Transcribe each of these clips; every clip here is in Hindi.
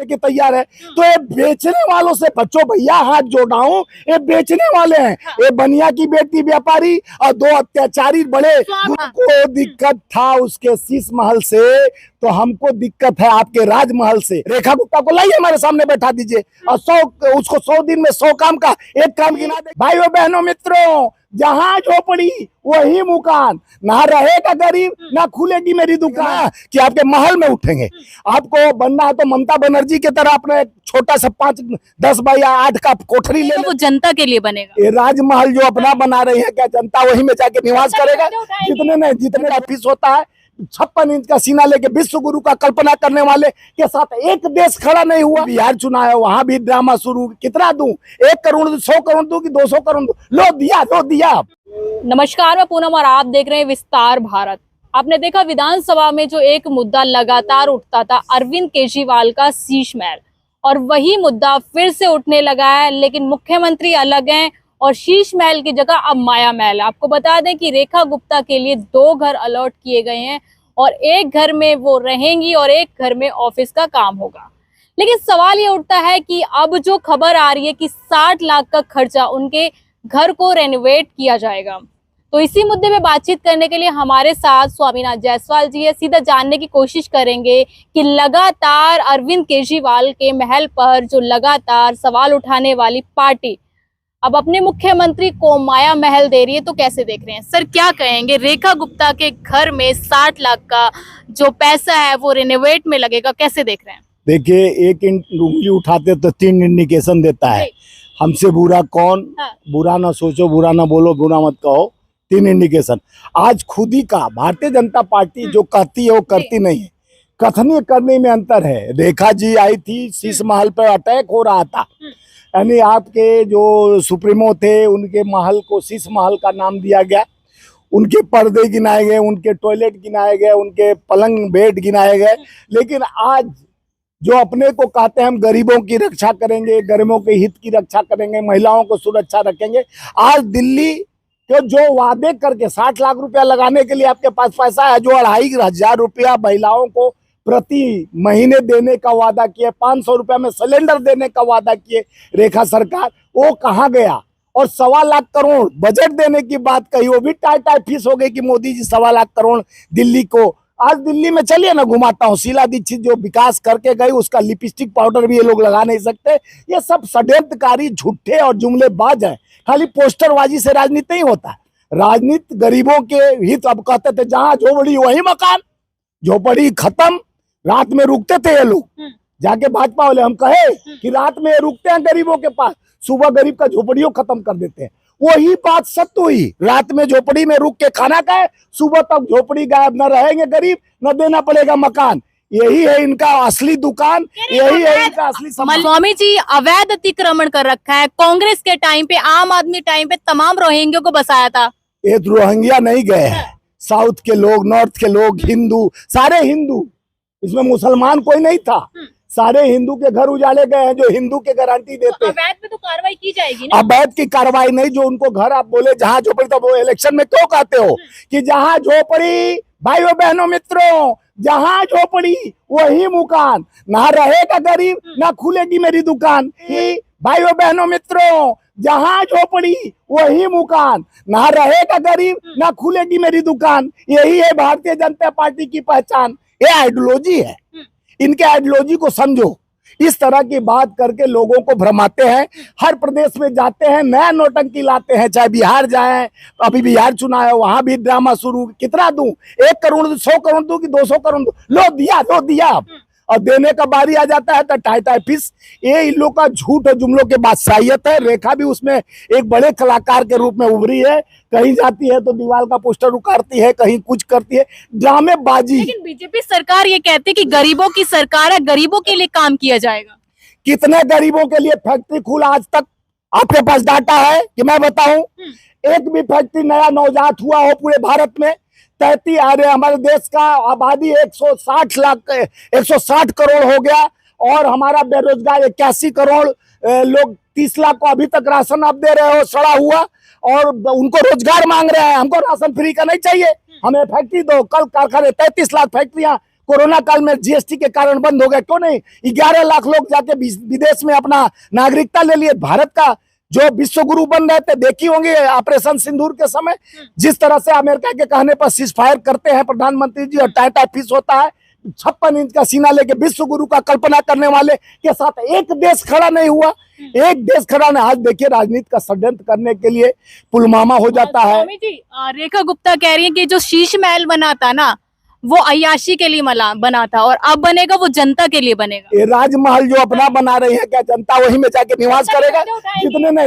के तैयार है। तो ये बेचने वालों से बच्चों भैया हाथ जोड़ाऊं, ये बेचने वाले हैं। ये बनिया की बेटी व्यापारी और दो अत्याचारी बड़े। उनको दिक्कत था उसके शीश महल से, तो हमको दिक्कत है आपके राजमहल से। रेखा गुप्ता को लाइए हमारे सामने बैठा दीजिए और उसको 100 दिन में 100 काम का एक काम गिना दे। भाइयों बहनों मित्रों, जहां झोपड़ी वही मुकान, ना रहेगा गरीब ना खुलेगी मेरी दुकान। कि आपके महल में उठेंगे। आपको बनना है तो ममता बनर्जी की तरह अपने छोटा सा 5-10 बाई 8 का कोठरी ले। वो जनता के लिए बनेगा। ये राजमहल जो अपना बना रही है, क्या जनता वही में जाके निवास करेगा? जितने ऑफिस होता है 56 इंच का सीना लेके विश्व गुरु का कल्पना करने वाले के साथ एक देश खड़ा नहीं हुआ। बिहार चुनाव है, वहां भी ड्रामा शुरू। कितना दूं? 1 करोड़ दूं, 100 करोड़ दूं कि 200 करोड़ दूं? लो दिया। नमस्कार, मैं पूनम और आप देख रहे हैं विस्तार भारत। आपने देखा विधानसभा में जो एक मुद्दा लगातार उठता था, अरविंद केजरीवाल का शीश महल, और वही मुद्दा फिर से उठने लगा है। लेकिन मुख्यमंत्री अलग हैं और शीश महल की जगह अब माया महल। आपको बता दें कि रेखा गुप्ता के लिए 2 घर अलॉट किए गए हैं और एक घर में वो रहेंगी और एक घर में ऑफिस का काम होगा। लेकिन सवाल ये उठता है कि अब जो खबर आ रही है कि 60 लाख का खर्चा उनके घर को रेनोवेट किया जाएगा, तो इसी मुद्दे पे बातचीत करने के लिए हमारे साथ स्वामीनाथ जायसवाल जी है। सीधा जानने की कोशिश करेंगे कि लगातार अरविंद केजरीवाल के महल पर जो लगातार सवाल उठाने वाली पार्टी अब अपने मुख्यमंत्री को माया महल दे रही है, तो कैसे देख रहे हैं सर? क्या कहेंगे, रेखा गुप्ता के घर में 60 लाख का जो पैसा है वो रेनोवेट में लगेगा, कैसे देख रहे हैं? देखिए, एक उंगली उठाते तो 3 इंडिकेशन देता है। हमसे बुरा कौन? बुरा ना सोचो, बुरा ना बोलो, बुरा मत कहो। 3 इंडिकेशन आज खुद ही का। भारतीय जनता पार्टी जो कहती है वो करती नहीं है। कथनी करने में अंतर है। रेखा जी आई थी, शीश महल पर अटैक हो रहा था, यानी आपके जो सुप्रीमो थे उनके महल को शीश महल का नाम दिया गया। उनके पर्दे गिनाए गए, उनके टॉयलेट गिनाए गए, उनके पलंग बेड गिनाए गए। लेकिन आज जो अपने को कहते हैं हम गरीबों की रक्षा करेंगे, गरीबों के हित की रक्षा करेंगे, महिलाओं को सुरक्षा रखेंगे, आज दिल्ली के जो वादे करके 60 लाख रुपया लगाने के लिए आपके पास पैसा है, जो 2500 रुपया महिलाओं को प्रति महीने देने का वादा किए, 500 रुपया में सिलेंडर देने का वादा किए रेखा सरकार, वो कहाँ गया? और 1.25 लाख करोड़ बजट देने की बात कही, वो भी टाई फीस हो गई कि मोदी जी 1.25 लाख करोड़ दिल्ली को। आज दिल्ली में चलिए ना, घुमाता हूँ। शीला दीक्षित जो विकास करके गई, उसका लिपस्टिक पाउडर भी ये लोग लगा नहीं सकते। ये सब षड्यंत्रकारी, झूठे और जुमलेबाज है। खाली पोस्टरबाजी से राजनीति नहीं होता। राजनीति गरीबों के हित। अब कहते थे जहां झोपड़ी वही मकान, झोपड़ी खत्म। रात में रुकते थे ये लोग, जाके भाजपा वाले हम कहे कि रात में रुकते हैं गरीबों के पास, सुबह गरीब का झोपड़ियों खत्म कर देते हैं। वही बात सत्य हुई। रात में झोपड़ी में रुक के खाना खाए, सुबह तक झोपड़ी गायब। न रहेंगे गरीब, न देना पड़ेगा मकान। यही है इनका असली दुकान, यही है इनका असली सामान। स्वामी जी, अवैध अतिक्रमण कर रखा है। कांग्रेस के टाइम पे, आम आदमी टाइम पे तमाम रोहिंग्यों को बसाया था। ये रोहिंग्या नहीं गए हैं, साउथ के लोग, नॉर्थ के लोग, हिंदू, सारे हिंदू, इसमें मुसलमान कोई नहीं था। सारे हिंदू के घर उजाड़े गए हैं जो हिंदू के गारंटी देते हैं। अवैध पे तो कार्रवाई की जाएगी ना? अवैध की कार्रवाई नहीं, जो उनको घर आप बोले जहां झोपड़ी, तो वो इलेक्शन में क्यों कहते हो कि जहां झोपड़ी? भाइयों बहनों मित्रों, जहां झोपड़ी वही मुकान, ना रहेगा गरीब ना खुलेगी मेरी दुकान। भाइयों बहनों मित्रों, जहां झोपड़ी वही मुकान, ना रहेगा गरीब ना खुलेगी मेरी दुकान। यही है भारतीय जनता पार्टी की पहचान। ये आइडियोलॉजी है। इनके आइडियोलॉजी को समझो। इस तरह की बात करके लोगों को भ्रमाते हैं। हर प्रदेश में जाते हैं, नया नौटंकी लाते हैं। चाहे बिहार जाएं, अभी बिहार चुनाव है, वहां भी ड्रामा शुरू। कितना दूं? 1 करोड़ दूं, 100 करोड़ दूं कि 200 करोड़ दूं? लो दिया। और देने का बारी आ जाता है तो टाई फीस। ये इन लोग का झूठ और जुमलों के बादशाहियत है। रेखा भी उसमें एक बड़े कलाकार के रूप में उभरी है। कहीं जाती है तो दीवार का पोस्टर उखाड़ती है, कहीं कुछ करती है, ड्रामेबाजी। लेकिन बीजेपी सरकार ये कहती है कि गरीबों की सरकार है, गरीबों के लिए काम किया जाएगा। कितने गरीबों के लिए फैक्ट्री खुला आज तक? आपके पास डाटा है कि मैं बताऊं? एक भी फैक्ट्री नया नवजात हुआ हो पूरे भारत में? 33 हमारे देश का आबादी 160 करोड़ हो गया और हमारा बेरोजगार 81 करोड़ लोग। 30 लाख को अभी तक राशन आप दे रहे हो सड़ा हुआ, और उनको रोजगार मांग रहे हैं। हमको राशन फ्री का नहीं चाहिए, हमें फैक्ट्री दो। कल कारखाने 33 लाख फैक्ट्रियां कोरोना काल में जीएसटी के कारण बंद हो गए, क्यों नहीं? 11 लाख लोग जाके विदेश में अपना नागरिकता ले लिए। भारत का जो विश्व गुरु बन रहे थे, देखी होंगे ऑपरेशन सिंदूर के समय जिस तरह से अमेरिका के कहने पर सीज फायर करते हैं प्रधानमंत्री जी, और टाटा फिश होता है 56 इंच का सीना लेके विश्व गुरु का कल्पना करने वाले के साथ एक देश खड़ा नहीं हुआ, एक देश खड़ा नहीं। आज देखिए राजनीति का षड्यंत्र करने के लिए पुलवामा हो जाता है। स्वामी जी, रेखा गुप्ता कह रही है कि जो शीश महल बना था ना, वो अय्याशी के लिए बना था, और अब बनेगा वो जनता के लिए बनेगा। ये राजमहल जो अपना बना रही है, क्या जनता वही में जाके निवास करेगा?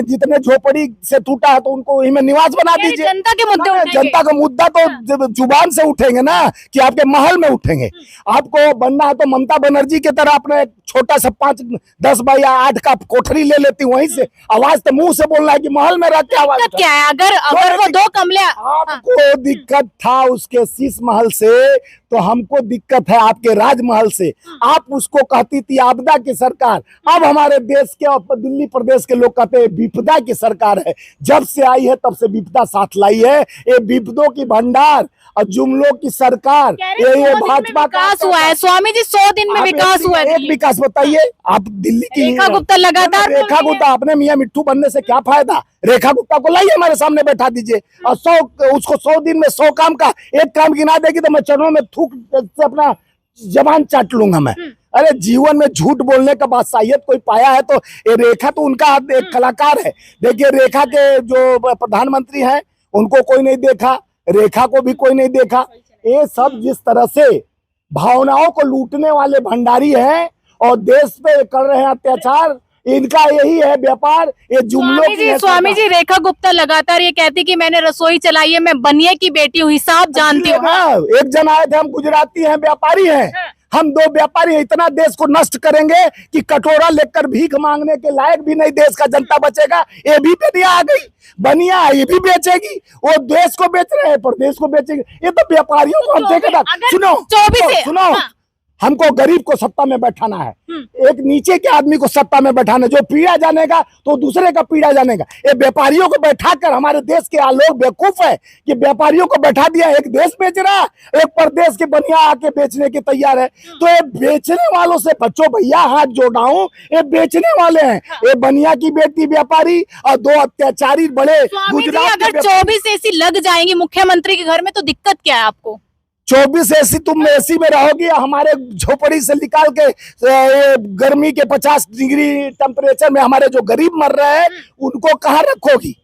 जितने झोपड़ी से टूटा है तो उनको वही में निवास बना दीजिए। जनता के मुद्दे उठाएंगे। जनता का मुद्दा तो जुबान से उठेंगे ना, कि आपके महल में उठेंगे। आपको बनना है तो ममता बनर्जी की तरह अपने छोटा सा 5-10 बाई 8 का कोठरी ले लेती, वहीं से आवाज तो मुंह से बोलना है कि महल में रह के आवाज क्या है? अगर वो 2 कमले, आपको दिक्कत था उसके शीश महल से, तो हमको दिक्कत है आपके राजमहल से। आप उसको कहती थी आपदा की सरकार, अब हमारे देश के और दिल्ली प्रदेश के लोग कहते हैं विपदा की सरकार है। जब से आई है तब से विपदा साथ लाई है। ये विपदों की भंडार और जुमलों की सरकार, ये भाजपा का विकास हुआ है। स्वामी जी 100 दिन में विकास हुआ है। एक विकास बताइए आप दिल्ली की। रेखा गुप्ता लगातार रेखा गुप्ता अपने मियां मिट्टू बनने से क्या फायदा? रेखा गुप्ता को लाइए हमारे सामने बैठा दीजिए, और 100 दिन में 100 काम का एक काम गिना देगी तो मैं चरणों में थूक से अपना जबान चाट लूंगा मैं। अरे जीवन में झूठ बोलने का बादशाहियत कोई पाया है तो ये रेखा तो उनका एक कलाकार है। देखिए रेखा के जो प्रधानमंत्री हैं उनको कोई नहीं देखा, रेखा को भी कोई नहीं देखा। ये सब जिस तरह से भावनाओं को लूटने वाले भंडारी हैं और देश पे कर रहे हैं अत्याचार, इनका यही है व्यापार। ये जुमलों की। स्वामी जी रेखा गुप्ता लगातार ये कहती कि मैंने रसोई चलाई है, मैं बनिए की बेटी हूँ, हिसाब जानती हूँ। एक जन आए थे, हम गुजराती हैं, व्यापारी हैं, हम 2 व्यापारी इतना देश को नष्ट करेंगे कि कटोरा लेकर भीख मांगने के लायक भी नहीं देश का जनता बचेगा। ये भी बनिया आ गई, बनिया ये भी बेचेगी, वो देश को बेच रहे हैं प्रदेश को बेचेगी। ये तो व्यापारियों को हम देखेगा। सुनो, हमको गरीब को सत्ता में बैठाना है, एक नीचे के आदमी को सत्ता में बैठाना, जो पीड़ा जानेगा तो दूसरे का पीड़ा जानेगा। ये व्यापारियों को बैठाकर हमारे देश के लोग बेवकूफ है कि व्यापारियों को बैठा दिया, एक देश बेच रहा, एक प्रदेश के बनिया आके बेचने के तैयार है। तो ये बेचने वालों से बच्चों भैया हाथ जोड़ाऊं, ये बेचने वाले हैं। ये बनिया की बेटी व्यापारी और 2 अत्याचारी बड़े गुजरात। अगर 24 एसी लग जाएंगी मुख्यमंत्री के घर में तो दिक्कत क्या है आपको? 24 एसी तुम एसी में रहोगी, हमारे झोपड़ी से निकाल के गर्मी के 50 डिग्री टेम्परेचर में हमारे जो गरीब मर रहे हैं उनको कहाँ रखोगी?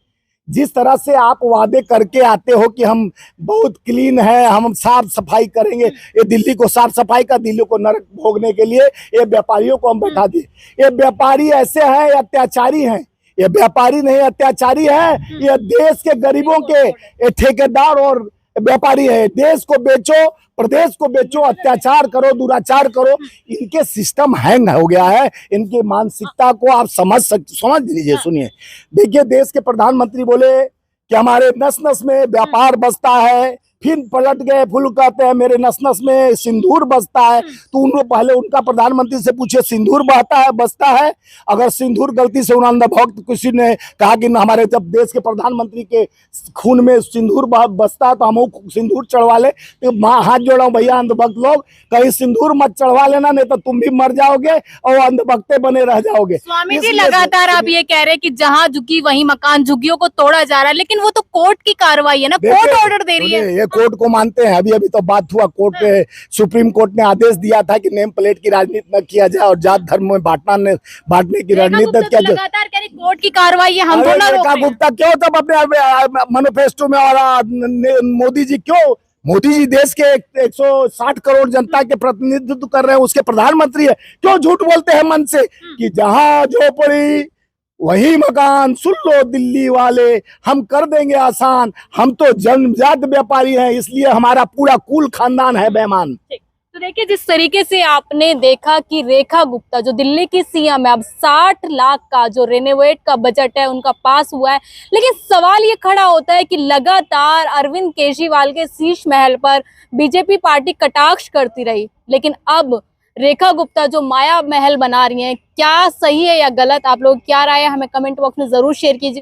जिस तरह से आप वादे करके आते हो कि हम बहुत क्लीन है, हम साफ सफाई करेंगे, ये दिल्ली को साफ सफाई का, दिल्ली को नरक भोगने के लिए ये व्यापारियों को हम बैठा दिए। ये व्यापारी ऐसे हैं, अत्याचारी हैं। ये व्यापारी नहीं अत्याचारी है, ये देश के गरीबों के ठेकेदार और व्यापारी है। देश को बेचो, प्रदेश को बेचो, अत्याचार करो, दुराचार करो। इनके सिस्टम हैंग हो गया है, इनकी मानसिकता को आप समझ लीजिए। सुनिए, देखिए देश के प्रधानमंत्री बोले कि हमारे नस नस में व्यापार बसता है, फिर पलट गए, फुल कहते हैं मेरे नस नस में सिंदूर बसता है। तो उन्होंने पहले उनका प्रधानमंत्री से पूछे सिंदूर बसता है? अगर सिंदूर गलती से उन भक्त किसी ने कहा कि हमारे जब देश के प्रधानमंत्री के खून में सिंदूर बसता है तो हम सिंदूर चढ़वा ले, तो हाथ जोड़ा भैया अंधभक्त लोग, कहीं सिंदूर मत चढ़वा लेना, नहीं तो तुम भी मर जाओगे और अंधभक्ते बने रह जाओगे। स्वामी जी लगातार आप ये कह रहे हैं कि जहाँ झुकी वहीं मकान, झुग्गियों को तोड़ा जा रहा है, लेकिन वो तो कोर्ट की कार्रवाई है ना, कोर्ट ऑर्डर दे रही है। कोर्ट को मानते हैं। अभी तो बात हुआ, सुप्रीम कोर्ट ने आदेश दिया था कि नेम प्लेट की राजनीति न किया जाए और जात धर्म में बांटने की रणनीति किया जाए। लगातार कह रही कोर्ट की कार्रवाई है, हम दोनों रेखा गुप्ता क्यों तब अपने मैनिफेस्टो में, और मोदी जी देश के 160 करोड़ जनता के प्रतिनिधित्व कर रहे हैं, उसके प्रधानमंत्री है, क्यों झूठ बोलते हैं मन से कि जहां झोपड़ी वही मकान? सुन लो दिल्ली वाले, हम कर देंगे आसान, हम तो जन्मजात व्यापारी हैं, इसलिए हमारा पूरा कुल खानदान है बेईमान। तो देखिए जिस तरीके से आपने देखा कि रेखा गुप्ता जो दिल्ली की सीएम है, अब 60 लाख का जो रेनोवेट का बजट है उनका पास हुआ है, लेकिन सवाल ये खड़ा होता है कि लगातार अरविंद केजरीवाल के शीश महल पर बीजेपी पार्टी कटाक्ष करती रही, लेकिन अब रेखा गुप्ता जो माया महल बना रही हैं, क्या सही है या गलत? आप लोग क्या राय है हमें कमेंट बॉक्स में जरूर शेयर कीजिए।